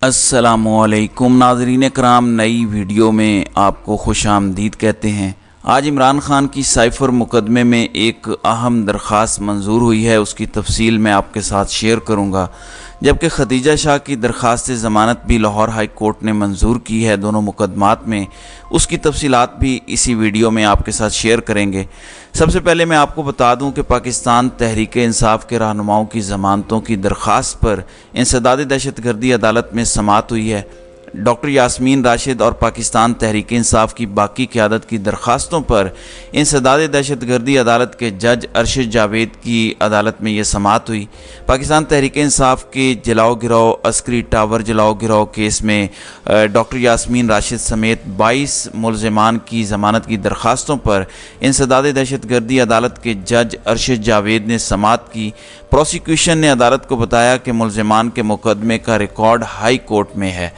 अस्सलामुअलैकुम नाज़रीन कराम, नई वीडियो में आपको खुश आमदीद कहते हैं। आज इमरान खान की साइफ़र मुकदमे में एक अहम दरख्वास्त मंजूर हुई है, उसकी तफसील मैं आपके साथ शेयर करूंगा। जबकि खदीजा शाह की दरख्वास्त ज़मानत भी लाहौर हाई कोर्ट ने मंजूर की है दोनों मुकदमात में, उसकी तफसीलात भी इसी वीडियो में आपके साथ शेयर करेंगे। सबसे पहले मैं आपको बता दूं कि पाकिस्तान तहरीक इंसाफ के रहनुमाओं की ज़मानतों की दरख्वास्त पर इंसदाद दहशतगर्दी अदालत में समाअत हुई है। डॉक्टर यास्मीन राशिद और पाकिस्तान तहरीक इंसाफ की बाकी क़यादत की दरख्वास्तों पर इंसदाद दहशतगर्दी अदालत के जज अरशद जावेद की अदालत में यह समाअत हुई। पाकिस्तान तहरीक इंसाफ के जलाओ गिराओ अस्करी टावर जलाओ गिराओ केस में डॉक्टर यास्मीन राशिद समेत 22 मुलज़मान की ज़मानत की दरख्वास्तों पर इंसदाद दहशतगर्दी अदालत के जज अरशद जावेद ने समाअत की। प्रोसिक्यूशन ने अदालत को बताया कि मुलज़मान के मुकदमे का रिकॉर्ड हाई कोर्ट में है।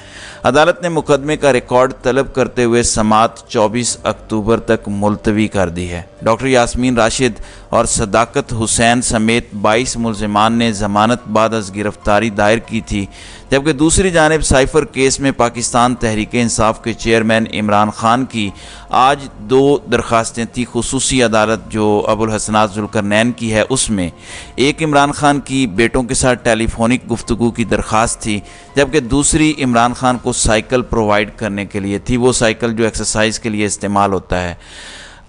अदालत ने मुकदमे का रिकॉर्ड तलब करते हुए समाअत 24 अक्टूबर तक मुलतवी कर दी है। डॉक्टर यास्मीन राशिद और सदाकत हुसैन समेत 22 मुलज़मान ने ज़मानत बाद अज़ गिरफ्तारी दायर की थी, जबकि दूसरी जानिब साइफ़र केस में पाकिस्तान तहरीक इंसाफ के चेयरमैन इमरान खान की आज 2 दरख्वास्तें थी। खुसूसी अदालत जो अबुल हसनात जुल्करनैन की है, उसमें एक इमरान खान की बेटों के साथ टेलीफोनिक गुफ्तगू की दरख्वास्त थी, जबकि दूसरी इमरान खान को साइकिल प्रोवाइड करने के लिए थी, वो साइकिल जो एक्सरसाइज के लिए इस्तेमाल होता है।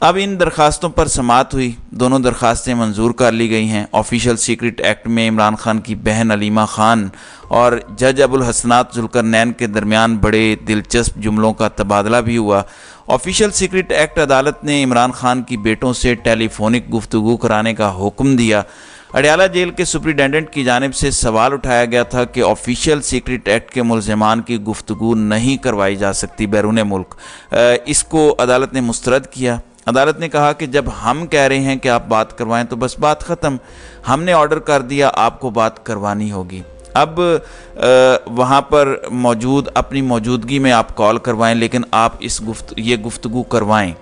अब इन दरख्वास्तों पर समाअत हुई, दोनों दरख्वास्तें मंजूर कर ली गई हैं। ऑफिशियल सीक्रेट एक्ट में इमरान खान की बहन अलीमा खान और जज अबुल हसनात जुल्करनैन के दरमियान बड़े दिलचस्प जुमलों का तबादला भी हुआ। ऑफिशियल सीक्रेट एक्ट अदालत ने इमरान खान की बेटों से टेलीफोनिक गुफ्तगू कराने का हुक्म दिया। अडयाला जेल के सुप्रिटेंडेंट की जानिब से सवाल उठाया गया था कि ऑफिशियल सीक्रेट एक्ट के मुलज़मान की गुफ्तगू नहीं करवाई जा सकती बैरून मुल्क। इसको अदालत ने मुस्तरद किया। अदालत ने कहा कि जब हम कह रहे हैं कि आप बात करवाएं तो बस बात ख़त्म, हमने ऑर्डर कर दिया, आपको बात करवानी होगी। अब वहाँ पर मौजूद अपनी मौजूदगी में आप कॉल करवाएं, लेकिन आप ये गुफ्तगू करवाएं।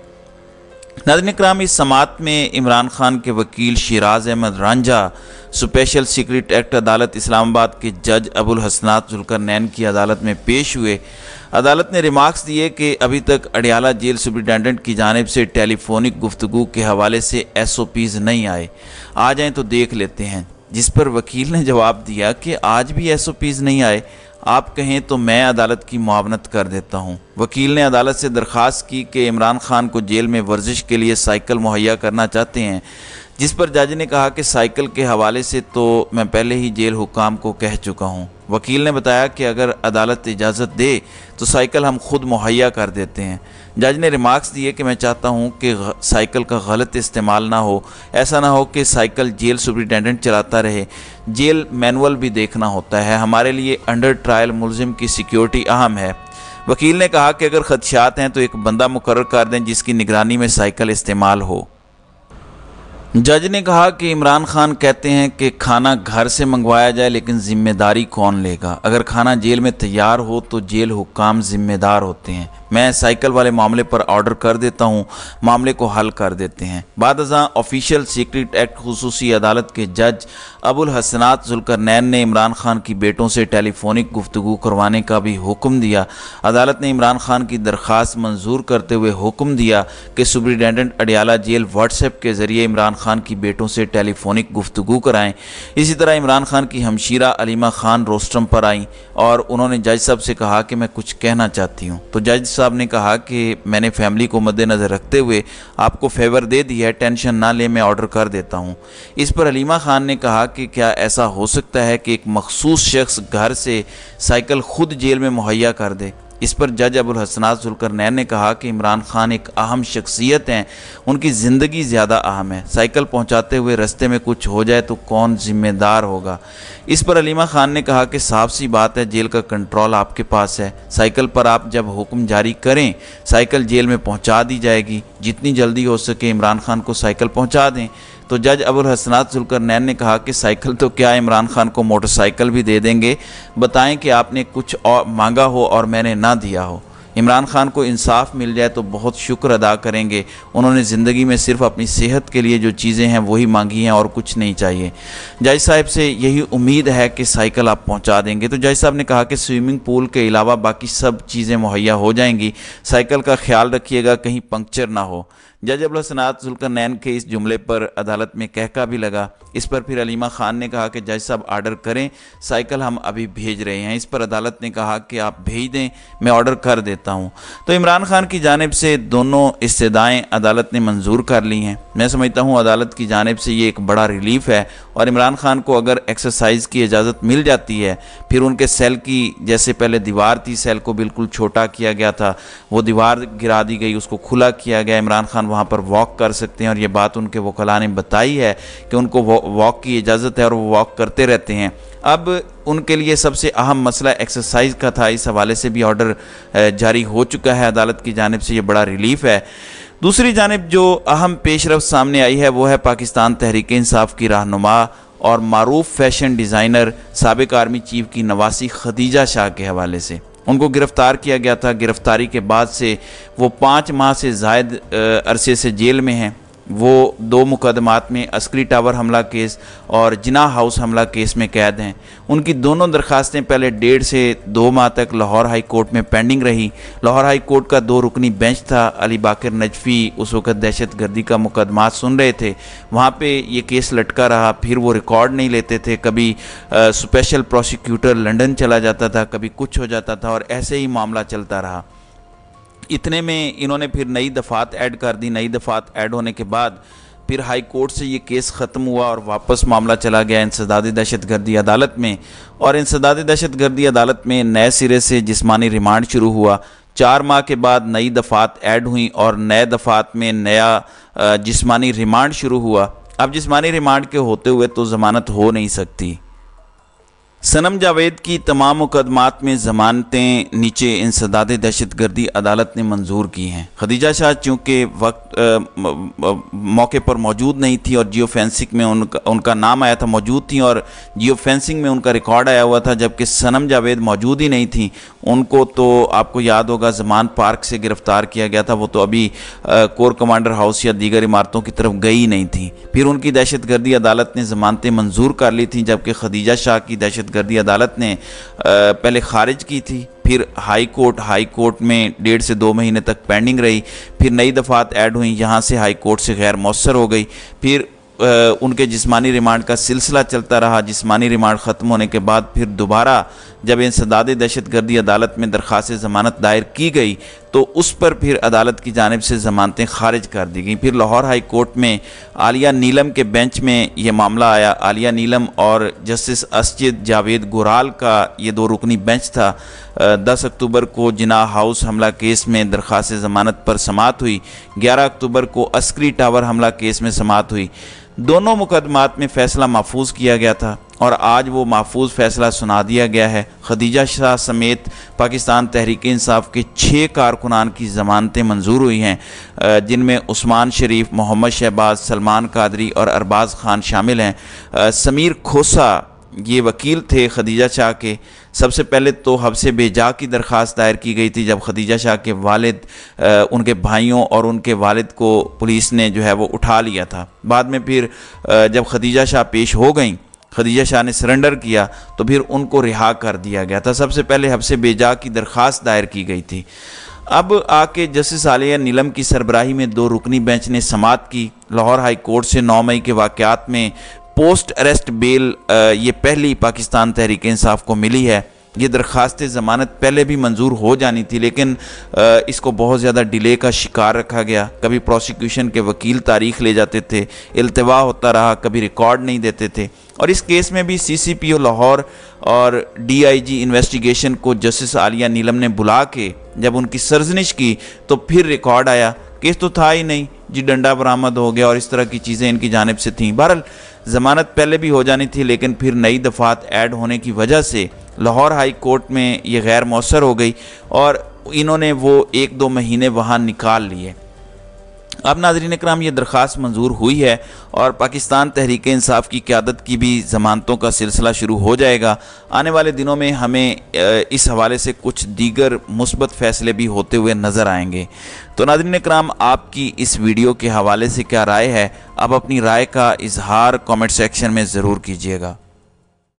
नाज़रीन इकराम, इस समाअत में इमरान खान के वकील Shiraz Ahmed Ranjha special secret act अदालत इस्लामाबाद के जज अबुल हसनात जुल्करनैन की अदालत में पेश हुए। अदालत ने रिमार्क्स दिए कि अभी तक अडयाला जेल सुप्रिटेंडेंट की जानिब से टेलीफोनिक गुफ्तगू के हवाले से SOPs नहीं आए, आ जाएँ तो देख लेते हैं। जिस पर वकील ने जवाब दिया कि आज भी SOPs नहीं आए, आप कहें तो मैं अदालत की मुआवनत कर देता हूं। वकील ने अदालत से दरख्वास्त की कि इमरान खान को जेल में वर्जिश के लिए साइकिल मुहैया करना चाहते हैं, जिस पर जज ने कहा कि साइकिल के हवाले से तो मैं पहले ही जेल हुक्काम को कह चुका हूं। वकील ने बताया कि अगर अदालत इजाज़त दे तो साइकिल हम खुद मुहैया कर देते हैं। जज ने रिमार्क्स दिए कि मैं चाहता हूं कि साइकिल का गलत इस्तेमाल ना हो, ऐसा ना हो कि साइकिल जेल सुप्रिटेंडेंट चलाता रहे, जेल मैनुअल भी देखना होता है। हमारे लिए अंडर ट्रायल मुलजिम की सिक्योरिटी अहम है। वकील ने कहा कि अगर खदशात हैं तो एक बंदा मुकर्रर कर दें जिसकी निगरानी में साइकिल इस्तेमाल हो। जज ने कहा कि इमरान खान कहते हैं कि खाना घर से मंगवाया जाए, लेकिन जिम्मेदारी कौन लेगा? अगर खाना जेल में तैयार हो तो जेल हुक्काम जिम्मेदार होते हैं। मैं साइकिल वाले मामले पर ऑर्डर कर देता हूं, मामले को हल कर देते हैं। बादअज़ां ऑफिशियल सीक्रेट एक्ट खुसूसी अदालत के जज अबुल हसनात जुल्करनैन ने इमरान खान की बेटों से टेलीफोनिक गुफ्तगू करवाने का भी हुक्म दिया। अदालत ने इमरान खान की दरख्वास्त मंजूर करते हुए हुक्म दिया कि सुप्रिटेंडेंट अडयाला जेल व्हाट्सएप के ज़रिए इमरान खान की बेटों से टेलीफोनिक गुफ्तगू कराएं। इसी तरह इमरान खान की हमशीरा अलीमा खान रोस्टरम पर आईं और उन्होंने जज साहब से कहा कि मैं कुछ कहना चाहती हूँ। तो जज साहब ने कहा कि मैंने फैमिली को मद्देनज़र रखते हुए आपको फेवर दे दिया है, टेंशन ना ले, मैं ऑर्डर कर देता हूँ। इस पर अलीमा खान ने कहा कि क्या ऐसा हो सकता है कि एक मखसूस शख्स घर से साइकिल खुद जेल में मुहैया कर दे? इस पर जज अबुल हसनात जुल्करनैन ने कहा कि इमरान खान एक अहम शख्सियत हैं, उनकी ज़िंदगी ज़्यादा अहम है। साइकिल पहुंचाते हुए रास्ते में कुछ हो जाए तो कौन जिम्मेदार होगा? इस पर अलीमा खान ने कहा कि साफ सी बात है, जेल का कंट्रोल आपके पास है। साइकिल पर आप जब हुक्म जारी करें, साइकिल जेल में पहुँचा दी जाएगी। जितनी जल्दी हो सके इमरान खान को साइकिल पहुँचा दें। तो जज अबुल हसनात जुल्करनैन ने कहा कि साइकिल तो क्या, इमरान खान को मोटरसाइकिल भी दे देंगे। बताएं कि आपने कुछ और मांगा हो और मैंने ना दिया हो। इमरान खान को इंसाफ मिल जाए तो बहुत शुक्र अदा करेंगे। उन्होंने ज़िंदगी में सिर्फ अपनी सेहत के लिए जो चीज़ें हैं वही मांगी हैं और कुछ नहीं चाहिए। जज साहब से यही उम्मीद है कि साइकिल आप पहुंचा देंगे। तो जज साहब ने कहा कि स्विमिंग पूल के अलावा बाकी सब चीज़ें मुहैया हो जाएंगी, साइकिल का ख्याल रखिएगा कहीं पंक्चर ना हो। जज अबुल हसनात जुल्करनैन के इस जुमले पर अदालत में कहका भी लगा। इस पर फिर अलीमा खान ने कहा कि जज साहब आर्डर करें, साइकिल हम अभी भेज रहे हैं। इस पर अदालत ने कहा कि आप भेज दें, मैं ऑर्डर कर देता हूं। तो इमरान खान की जानिब से दोनों इस्तदाएँ अदालत ने मंजूर कर ली हैं। मैं समझता हूँ अदालत की जानिब से ये एक बड़ा रिलीफ है और इमरान खान को अगर एक्सरसाइज की इजाज़त मिल जाती है, फिर उनके सेल की जैसे पहले दीवार थी, सेल को बिल्कुल छोटा किया गया था, वो दीवार गिरा दी गई, उसको खुला किया गया। इमरान खान वहाँ पर वॉक कर सकते हैं और ये बात उनके वकला ने बताई है कि उनको वॉक की इजाज़त है और वो वॉक करते रहते हैं। अब उनके लिए सबसे अहम मसला एक्सरसाइज का था, इस हवाले से भी ऑर्डर जारी हो चुका है अदालत की जानिब से, ये बड़ा रिलीफ है। दूसरी जानिब जो अहम पेशरफ्त सामने आई है वो है पाकिस्तान तहरीक इंसाफ की रहनुमा और मारूफ फैशन डिज़ाइनर साबिक आर्मी चीफ की नवासी खदीजा शाह के हवाले से। उनको गिरफ़्तार किया गया था। गिरफ़्तारी के बाद से वो 5 माह से ज़ायद अरसे से जेल में हैं। वो 2 मुकदमात में अस्करी टावर हमला केस और जिना हाउस हमला केस में कैद हैं। उनकी दोनों दरखास्तें पहले 1.5 से 2 माह तक लाहौर हाई कोर्ट में पेंडिंग रही। लाहौर हाई कोर्ट का 2 रुकनी बेंच था। अली बाकर नजफ़ी उस वक़्त दहशत गर्दी का मुकदमा सुन रहे थे, वहाँ पे ये केस लटका रहा। फिर वो रिकॉर्ड नहीं लेते थे, कभी स्पेशल प्रोसिक्यूटर लंदन चला जाता था, कभी कुछ हो जाता था और ऐसे ही मामला चलता रहा। इतने में इन्होंने फिर नई दफ़ात ऐड कर दी। नई दफ़ात ऐड होने के बाद फिर हाई कोर्ट से ये केस ख़त्म हुआ और वापस मामला चला गया इंसदादी दहशतगर्दी अदालत में। और इंसदादी दहशतगर्दी अदालत में नए सिरे से जिस्मानी रिमांड शुरू हुआ। 4 माह के बाद नई दफ़ात ऐड हुई और नए दफ़ात में नया जिस्मानी रिमांड शुरू हुआ। अब जिस्मानी रिमांड के होते हुए तो ज़मानत हो नहीं सकती। सनम जावेद की तमाम मुकदमात में ज़मानतें नीचे इंसदाद दहशतगर्दी अदालत ने मंजूर की हैं। खदीजा शाह चूँकि मौके पर मौजूद नहीं थी और जियो फेंसिंग में उनका नाम आया था, मौजूद थी और जियो फेंसिंग में उनका रिकॉर्ड आया हुआ था, जबकि सनम जावेद मौजूद ही नहीं थी। उनको तो आपको याद होगा ज़मान पार्क से गिरफ़्तार किया गया था, वो तो अभी कोर कमांडर हाउस या दीगर इमारतों की तरफ गई नहीं थी। फिर उनकी दहशतगर्दी अदालत ने ज़मानतें मंजूर कर ली थी, जबकि खदीजा शाह की दहशतगर्दी अदालत ने पहले खारिज की थी। फिर हाई कोर्ट में 1.5 से 2 महीने तक पेंडिंग रही। फिर नई दफ़ात ऐड हुई, यहाँ से हाई कोर्ट से गैर मौसर हो गई। फिर उनके जिस्मानी रिमांड का सिलसिला चलता रहा। जिस्मानी रिमांड ख़त्म होने के बाद फिर दोबारा जब इंसदाद दहशतगर्दी अदालत में दरख्वास्त ज़मानत दायर की गई तो उस पर फिर अदालत की जानिब से ज़मानतें खारिज कर दी गई। फिर लाहौर हाई कोर्ट में आलिया नीलम के बेंच में ये मामला आया। आलिया नीलम और जस्टिस असजिद जावेद गुराल का ये 2 रुकनी बेंच था। 10 अक्टूबर को जिना हाउस हमला केस में दरख्वास्त ज़मानत पर समाअत हुई। 11 अक्टूबर को अस्करी टावर हमला केस में समाअत हुई। दोनों मुकदमात में फ़ैसला महफूज किया गया था और आज वो महफूज फ़ैसला सुना दिया गया है। खदीजा शाह समेत पाकिस्तान तहरीक इंसाफ के 6 कारकुनान की ज़मानतें मंजूर हुई हैं, जिनमें उस्मान शरीफ, मोहम्मद शहबाज, सलमान कादरी और अरबाज़ खान शामिल हैं। समीर खोसा ये वकील थे खदीजा शाह के। सबसे पहले तो हब्से बेजा की दरख्वास्त दायर की गई थी, जब खदीजा शाह के वालिद, उनके भाइयों और उनके वालिद को पुलिस ने जो है वो उठा लिया था। बाद में फिर जब खदीजा शाह पेश हो गई, खदीजा शाह ने सरेंडर किया तो फिर उनको रिहा कर दिया गया था। सबसे पहले हब्से बेजा की दरख्वास्त दायर की गई थी। अब आके जस्टिस आलिया नीलम की सरबराही में 2 रुकनी बेंच ने समाअत की। लाहौर हाई कोर्ट से 9 मई के वाक़यात में पोस्ट अरेस्ट बेल ये पहली पाकिस्तान तहरीक इंसाफ को मिली है। ये दरख्वास्त ज़मानत पहले भी मंजूर हो जानी थी, लेकिन इसको बहुत ज़्यादा डिले का शिकार रखा गया। कभी प्रोसिक्यूशन के वकील तारीख ले जाते थे, इल्तवा होता रहा, कभी रिकॉर्ड नहीं देते थे। और इस केस में भी CCPO लाहौर और DIG इन्वेस्टिगेशन को जस्टिस आलिया नीलम ने बुला के जब उनकी सरजनिश की तो फिर रिकॉर्ड आया, केस तो था ही नहीं जी, डंडा बरामद हो गया और इस तरह की चीज़ें इनकी जानिब से थीं। बहरहाल ज़मानत पहले भी हो जानी थी, लेकिन फिर नई दफ़ात ऐड होने की वजह से लाहौर हाई कोर्ट में ये गैर मौसर हो गई और इन्होंने वो 1-2 महीने वहाँ निकाल लिए। अब नाज़रीन इकराम ये दरख्वास्त मंजूर हुई है और पाकिस्तान तहरीक इंसाफ की क़यादत की भी ज़मानतों का सिलसिला शुरू हो जाएगा। आने वाले दिनों में हमें इस हवाले से कुछ दीगर मुस्बत फ़ैसले भी होते हुए नज़र आएंगे। तो नाज़रीन इकराम, आपकी इस वीडियो के हवाले से क्या राय है? आप अपनी राय का इजहार कमेंट सेक्शन में ज़रूर कीजिएगा।